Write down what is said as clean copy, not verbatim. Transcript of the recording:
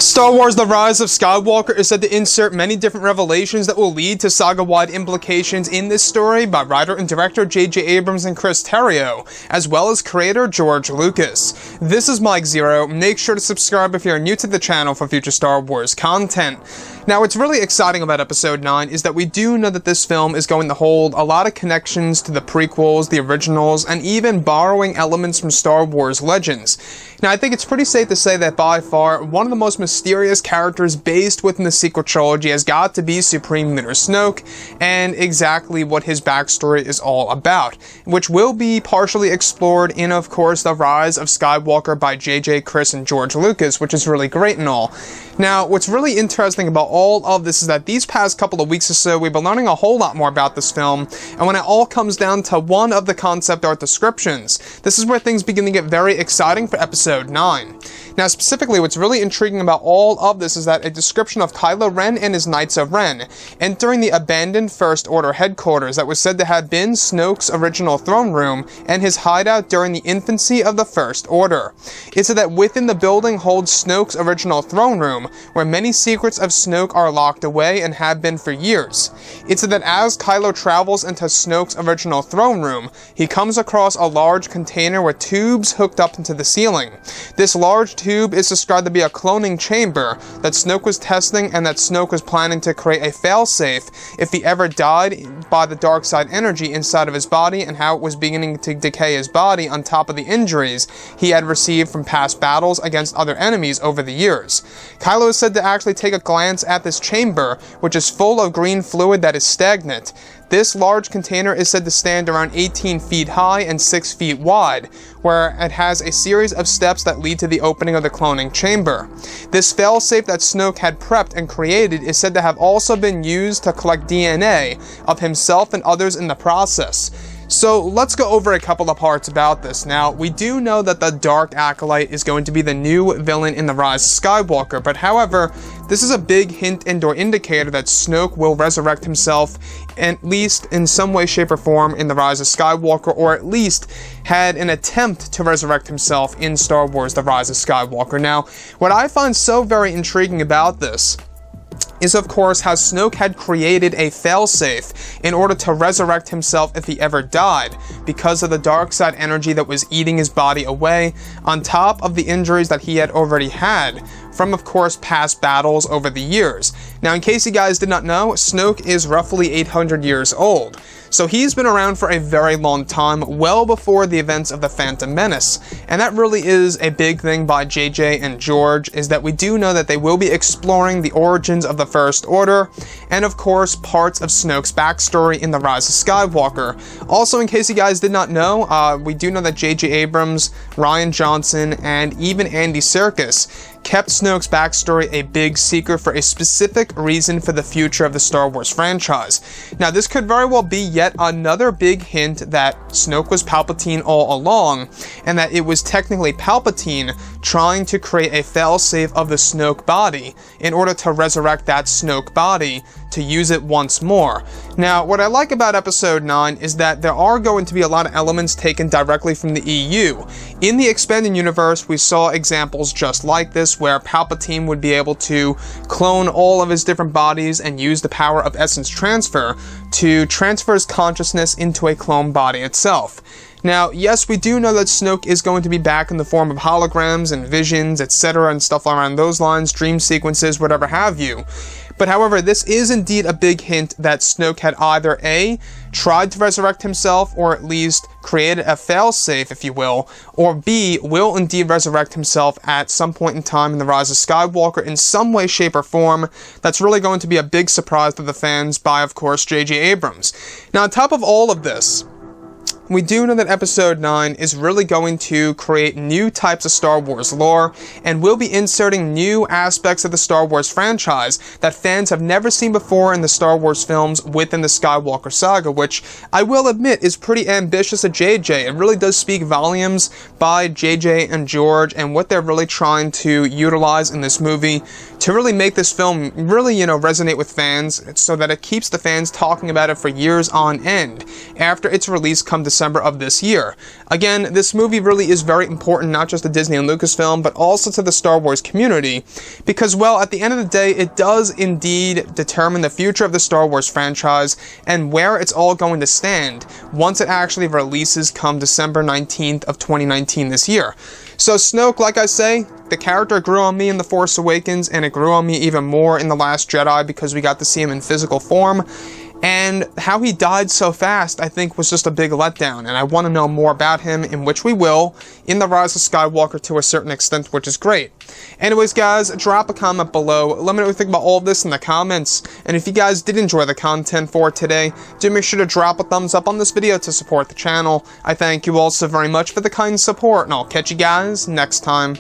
Star Wars The Rise of Skywalker is said to insert many different revelations that will lead to saga-wide implications in this story by writer and director J.J. Abrams and Chris Terrio, as well as creator George Lucas. This is Mike Zero. Make sure to subscribe if you're new to the channel for future Star Wars content. Now, what's really exciting about Episode 9 is that we do know that this film is going to hold a lot of connections to the prequels, the originals, and even borrowing elements from Star Wars Legends. Now, I think it's pretty safe to say that by far, one of the most mysterious characters based within the sequel trilogy has got to be Supreme Leader Snoke, and exactly what his backstory is all about, which will be partially explored in, of course, The Rise of Skywalker by J.J., Chris, and George Lucas, which is really great and all. Now, what's really interesting about all of this is that these past couple of weeks or so, we've been learning a whole lot more about this film, and when it all comes down to one of the concept art descriptions, this is where things begin to get very exciting for Episode 9. Now, specifically, what's really intriguing about all of this is that a description of Kylo Ren and his Knights of Ren entering the abandoned First Order headquarters that was said to have been Snoke's original throne room and his hideout during the infancy of the First Order. It said that within the building holds Snoke's original throne room, where many secrets of Snoke are locked away and have been for years. It said that as Kylo travels into Snoke's original throne room, he comes across a large container with tubes hooked up into the ceiling. This large tube is described to be a cloning chamber that Snoke was testing, and that Snoke was planning to create a failsafe if he ever died by the dark side energy inside of his body, and how it was beginning to decay his body on top of the injuries he had received from past battles against other enemies over the years. Kylo is said to actually take a glance at this chamber, which is full of green fluid that is stagnant. This large container is said to stand around 18 feet high and 6 feet wide, where it has a series of steps that lead to the opening of the cloning chamber. This failsafe that Snoke had prepped and created is said to have also been used to collect DNA of himself and others in the process. So let's go over a couple of parts about this. Now, we do know that the Dark Acolyte is going to be the new villain in The Rise of Skywalker, but however, this is a big hint and/or indicator that Snoke will resurrect himself, at least in some way, shape, or form in The Rise of Skywalker, or at least had an attempt to resurrect himself in Star Wars The Rise of Skywalker. Now, what I find so very intriguing about this is, of course, how Snoke had created a failsafe in order to resurrect himself if he ever died, because of the dark side energy that was eating his body away, on top of the injuries that he had already had from, of course, past battles over the years. Now, in case you guys did not know, Snoke is roughly 800 years old. So he's been around for a very long time, well before the events of The Phantom Menace. And that really is a big thing by JJ and George, is that we do know that they will be exploring the origins of the First Order, and of course, parts of Snoke's backstory in The Rise of Skywalker. Also, in case you guys did not know, we do know that J.J. Abrams, Rian Johnson, and even Andy Serkis kept Snoke's backstory a big secret for a specific reason for the future of the Star Wars franchise. Now, this could very well be yet another big hint that Snoke was Palpatine all along, and that it was technically Palpatine trying to create a failsafe of the Snoke body in order to resurrect that Snoke body to use it once more. Now, what I like about Episode 9 is that there are going to be a lot of elements taken directly from the EU. In the expanded universe, we saw examples just like this, where Palpatine would be able to clone all of his different bodies and use the power of essence transfer to transfer his consciousness into a clone body itself. Now, yes, we do know that Snoke is going to be back in the form of holograms and visions, etc., and stuff around those lines, dream sequences, whatever have you. But however, this is indeed a big hint that Snoke had either A, tried to resurrect himself, or at least created a failsafe, if you will, or B, will indeed resurrect himself at some point in time in The Rise of Skywalker in some way, shape, or form. That's really going to be a big surprise to the fans by, of course, J.J. Abrams. Now, on top of all of this, we do know that Episode 9 is really going to create new types of Star Wars lore, and will be inserting new aspects of the Star Wars franchise that fans have never seen before in the Star Wars films within the Skywalker saga, which I will admit is pretty ambitious of JJ. It really does speak volumes by JJ and George and what they're really trying to utilize in this movie to really make this film really, resonate with fans, so that it keeps the fans talking about it for years on end. after its release come December of this year. Again, this movie really is very important, not just to Disney and Lucasfilm, but also to the Star Wars community, because, well, at the end of the day, it does indeed determine the future of the Star Wars franchise and where it's all going to stand once it actually releases come December 19th of 2019 this year. So Snoke, like I say, the character grew on me in The Force Awakens, and it grew on me even more in The Last Jedi because we got to see him in physical form. And how he died so fast, I think, was just a big letdown, and I want to know more about him, in which we will, in The Rise of Skywalker to a certain extent, which is great. Anyways, guys, drop a comment below. Let me know what you think about all of this in the comments, and if you guys did enjoy the content for today, do make sure to drop a thumbs up on this video to support the channel. I thank you all so very much for the kind support, and I'll catch you guys next time.